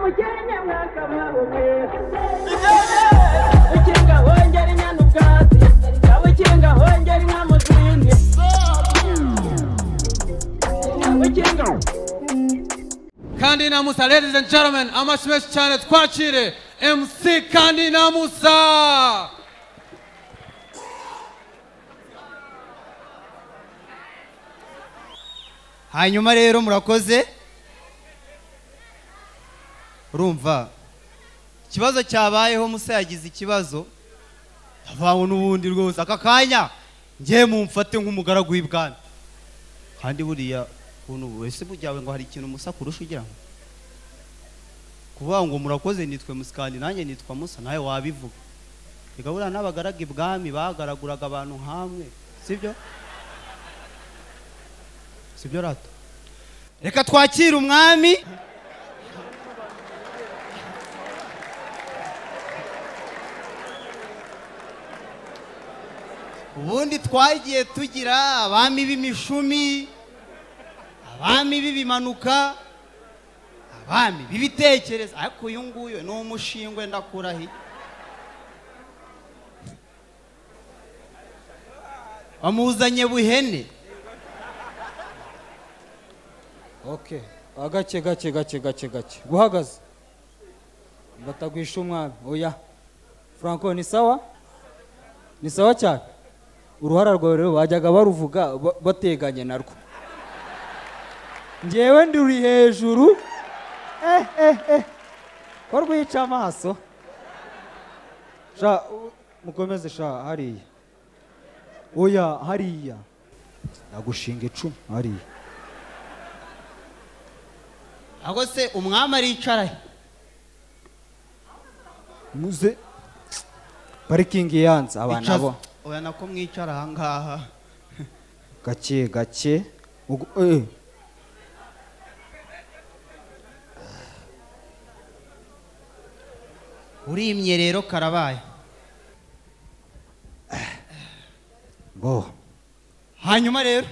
Nyamukenya mwakamabuye Ukinga hongera inyanubwati Ukinga hongera inkamuzindi Ukinga Kandina Musa, ladies and gentlemen, amashimwe cyane twakire MC Kandina Musa. Hanyuma rero murakoze. Urumva ikibazo cyabayeho Musa yagize ikibazo avaho n'ubundi rwose aka kanya ngiye mumfate nk'umugaragu w'ibwami kandi buriya kuntu wese bujyawe ngo hari ikintu Musa kurusha ugira ngo kuvuga ngo murakoze nitwe Musikandi nanjye nitwa Musa nawe wabivuga bigabura n'abagaraga ibwami bagaraguraga abantu hamwe sibyo rato reka twakira umwami ubundi twagiye tugira abami b'imishumi abami b'ibimanuka abami b'ibitekerezo ariko uyu nguyu ni umushingwe ndakurahi bamuzanye buhene Okay gake guhagaze batagwisha umwami oya Franco ni sawa cyane uruhara rwawe rero bajyaga baruvuga bateganye narwo ngewe nduri hejuru ko rwica amaso sha mukomeze sha hariya oya hariya nagushinga icumu hariya aho se umwami aricara muze parikingi yanze abana bo oya nako mwicara ahangaha gake urimye rero karabaye bo hanyuma rero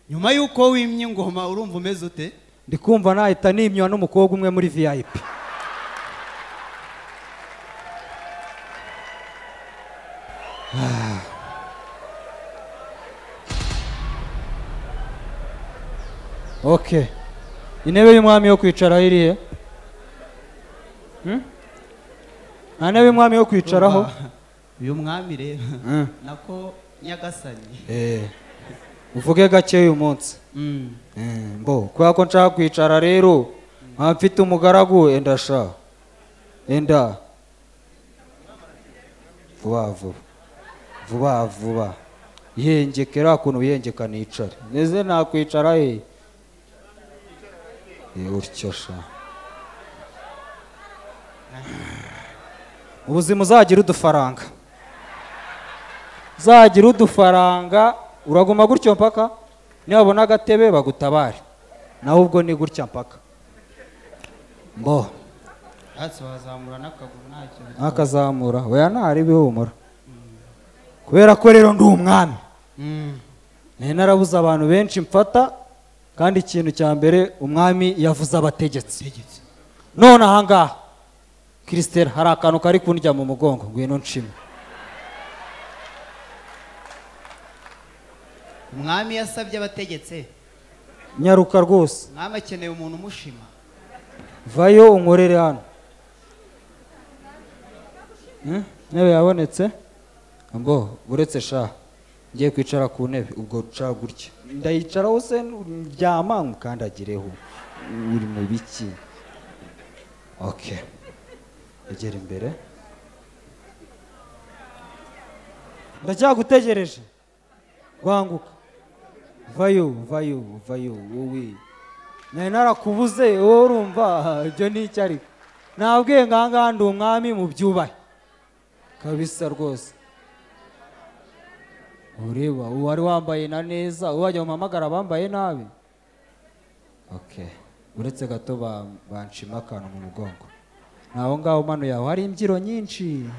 nyuma yuko wimye ingoma urumva umeze ute ndikumva nahita nimywa n'umukobwa umwe muri VIP Okay intebe y'umwami yo kwicara irihe intebe y'umwami yo kwicaraho uyu mwami rero nako nyagasani uvuge gake uyu munsi mbo kubera ko nshaka kwicara rero mfite umugaragu enda vuba yengekera kuntu yengeka nicare neze nakwicara utyo sha ubuzima uzagira udufaranga uraguma gutyo mpaka nibabona agatebe bagutabare nawe ubwo ni gutya mpaka mbo wazamura n'akaguru ntacyo akazamura oya ntari bihumura kubera ko rero ndi umwami narabuze abantu benshi mfata kandi ikintu cya mbere umwami yavuze abategetsi none ahangaha Christelle hari akantu kari kundya mu mugongo ngwino nshima umwami yasabye abategetse nyaruka rwose umwami akeneye umuntu umushima vayo unkorere hano ntebe yabonetse mbo uretse sha ngiye kwicara ku ntebe ubwo ca gutya ndayicaraho se ryama mukandagireho uri mu biki okay egera imbere ndacyagutegereje rwanguka vayo wowe nari narakubuze wowe urumva ibyo ni icyo ariko nabwiye ngahangaha ndi umwami mu byubahe kabisa rwose ureba wari wambaye na neza wajya muhamagara bambaye nabi okay uretse gato banshima akantu mu mugongo naho ngaho mano yawe hari imbyiro nyinshi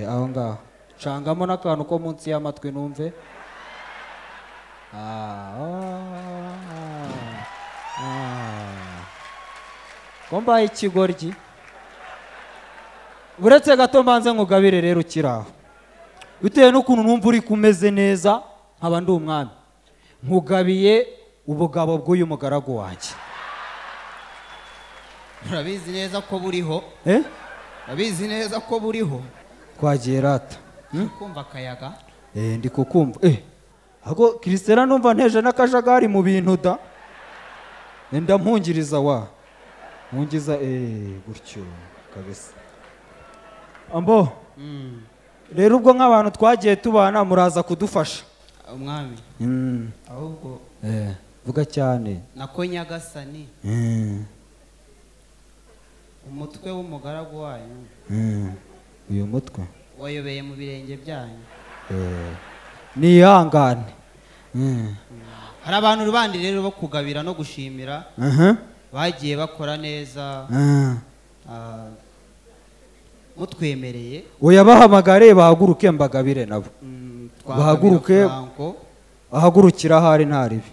aho ngaho cangamo n'akantu ko munsi y'amatwi numve ko mbaye ikigoryi uretse gato mbanze nkugabire rero ukiraho bitewe n'ukuntu numva uri kumeze neza nkaba ndi umwami nkugabiye ubugabo bw'uyu mugaragu wanjye urabizi neza ko buriho eh urabizi neza ko buriho twagiye rata kumva akayaga ndi kukumva ahubwo Christella numva nteje n'akajagari mu bintu da ndampungiriza wa mungiza gutyo kabisa ambo rero ubwo nk'abantu twagiye tubana muraza kudufasha umwami ahubwo vuga cyane nako nyagasani umutwe w'umugaragu wanyu uyu mutwe wayobeye mu birenge byanyu nihangane hari abantu bandi rero bo kugabira no gushimira bagiye bakora neza mutwemereye oya bahamagare bahaguruke mbagabire nabo bahaguruke ahagurukira ahari ntaribi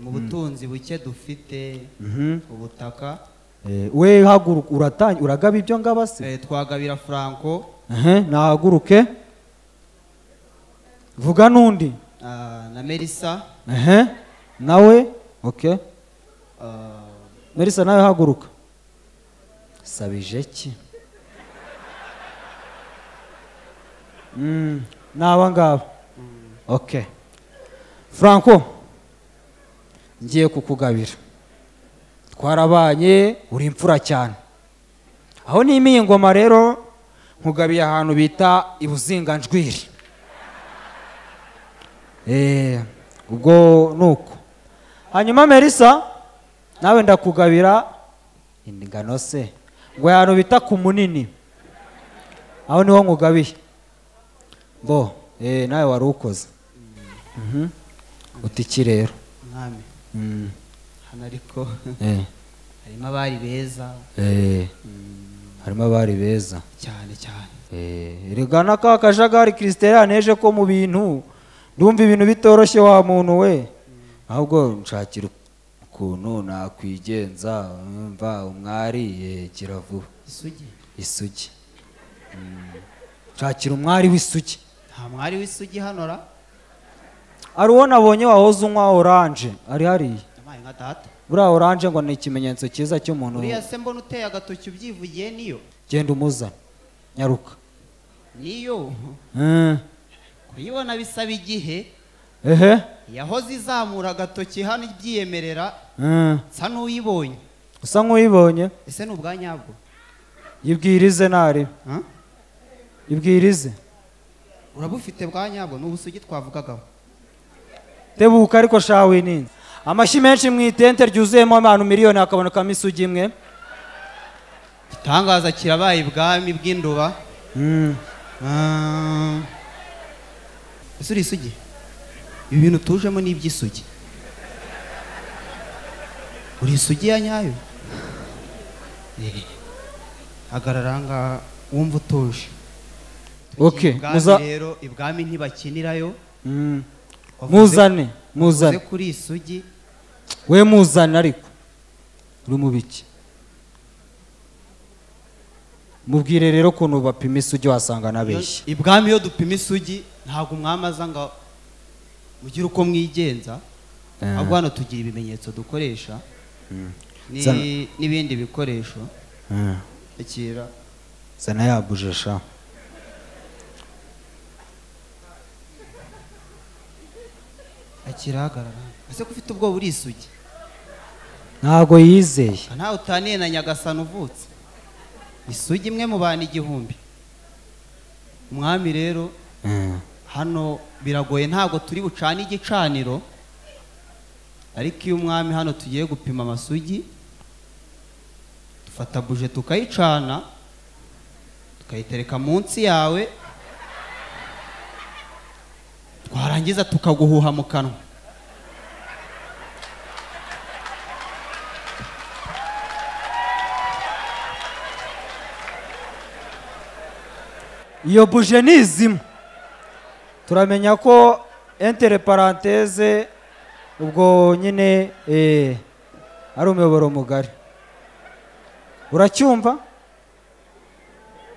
mu butunzi buke dufite ubutaka we haguruka uragaba ibyo ngaba se twagabira Franco nahaguruke vuga n'undi na Melissa nawe okay Melissa nawe haguruka sabije ki naba ngaba okay Franco ngiye kukugabira twarabanye uri imfura cyane aho nimiye ingoma rero nkugabiye ahantu bita ibuzinganjwiri ubwo nuko hanyuma Melissa nawe ndakugabira indingano se ngo ahantu bita ku munini aho niho nkugabiye bo nawe wari ukoze utiki rero mwami hano ariko harimo abari beza harimo abari beza cyane cyane rigana ka kajagari Christella neje ko mu bintu ndumva ibintu bitoroshye wa muntu we ahubwo nshakira ukuntu nakwigenza mva umwari kiravuba isugi nshakira umwari w'isugi nta mwari w'isugi hano ra ari uwo nabonye wahoze unywa oranje ari hariya nka data buriya oranje ngo ni ikimenyetso cyiza cy'umuntu uriya se mbona uteye agatoki ubyivugiye niyo genda umuzane nyaruka niyo kuyibona bisaba igihe yahoze izamura agatoki hano ibyiyemerera nsa n'uyibonye usa nk'uyibonye ese ni ubwa nyabwo yibwirize ntari yibwirize urabufite bwa nyabwo ni ubusugi twavugagaho tebuka ariko shawe ninzi amashyi menshi mu itente ryuzuyemo abantu miliyoni hakabonekamo isugi imwe igitangaza kirabaye ibwami bw'induba ese uri isugi ibi bintu tujemo ni iby'isugi uri isugi ya nyayo hagarara ngaha wumva utuje rero ibwami ntibakinirayo muzane kuri isugi we muzane ariko uri mu biki mubwire rero ukuntu bapima isugi wasanga nabeshye ibwami iyo dupima isugi ntabwo umwami aza ngo mugire uko mwigenza ahubwo hano tugira ibimenyetso dukoresha n'ibindi bikoresho akira zana yabujesha akirahagarara ese ko ufite ubwoba uri isugi ntabwo yizeye ntawe utaniye na nyagasani uvutse isugi imwe mu bantu 1000 umwami rero hano biragoye ntabwo turi bucane igicaniro ariko iyo umwami hano tugiye gupima amasugi dufata buje tukayicana tukayitereka munsi yawe twarangiza tukaguhuha mu kanwa iyo buje ni izima turamenya ko entre parenthèse ubwo nyine ari umuyoboro mugari uracyumva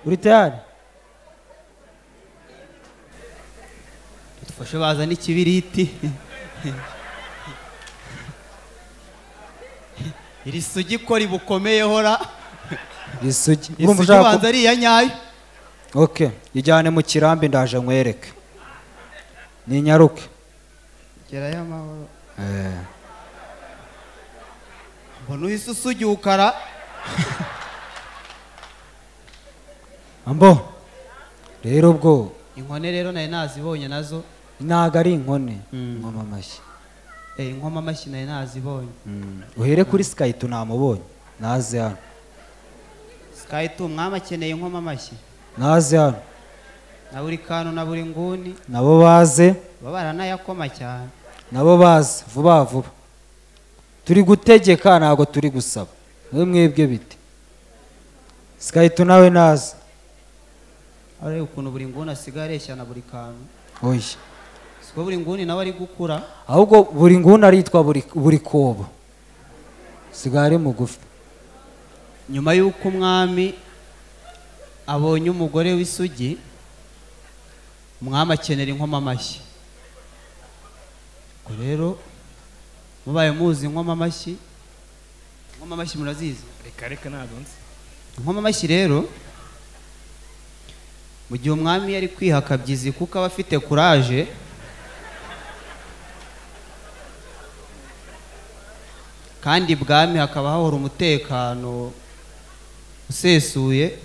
uri tayari dufashe bazana ikibiriti iri sugi ko ribukomeye hora isugi isugi banza ari iya nyayo okay ijyane mu kirambi ndaje nkwereke ni nyaruke gerayo amahoro mbona uhise usugi ukara ambo rero ubwo inkone rero nari nazibonye nazo ntago ari inkone nkoma amashyi inkoma amashyi nari nazibonye uhere kuri Skyto namubonye naze hano Skyto umwami akeneye inkoma amashyi naze hano na buri kantu na buri nguni nabo baze baba baranayakoma cyane nabo baze vuba vuba turi gutegeka ntago turi gusaba mwebwe bite Skyto nawe naze ariko ukuntu buri nguni asigaye areshya na buri kantu oya siko buri nguni nawe ari gukura ahubwo buri nguni aritwa buri kobo sigare mugufi nyuma y'uko umwami abonye umugore w'isugi umwami akenera inkoma amashyi rero mubaye muzi inkoma amashyi murazizi reka ntabwo nzi inkoma amashyi rero mu gihe umwami yari kwihakabyizi kuko aba afite kuraje kandi ibwami hakaba hahora umutekano usesuye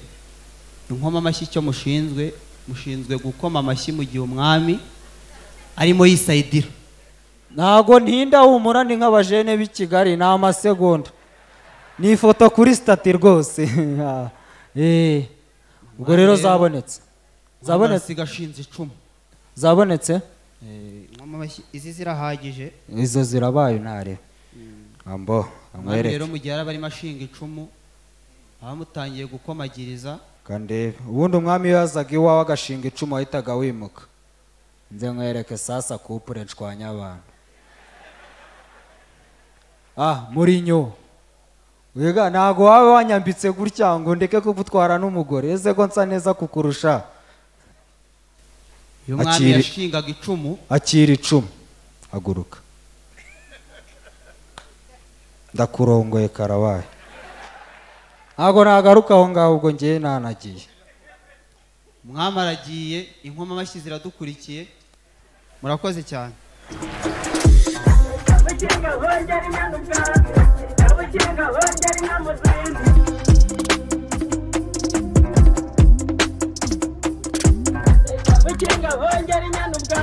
inkoma amashyi icyo mushinzwe gukoma amashyi mu gihe umwami arimo yisayidira ntago ntinda humura ni nk'abajene b'i Kigali ni amasegonda ni ifoto kuri stati rwose ubwo rero zabonetse gashinze icumu zabonetse inkoma amashyi izi zirahagije izo zirabaye ntare ambo amwereke rero mu gihe araba arimo ashinga icumu abamutangiye gukomagiriza kandebe ubundi umwami yazaga iwawe agashinga icumu wahitaga wimuka nze nkwereke sasa kupure nshwanya abantu muri nyo wega ntago wawe wanyambitse gutya ngo ndeke kugutwara n'umugore eze ko nsa neza kukurusha uyu mwami yashingaga icumu akira icumu haguruka ndakurongoye karabaye ntago nagaruka aho ngaho ubwo ngiye nanagiye umwami aragiye inkoma amashyi ziradukurikiye murakoze cyane Abakinga hongera inyana ubwatsi abakinga hongera inka mu zindi abakinga hongera inyana ubwatsi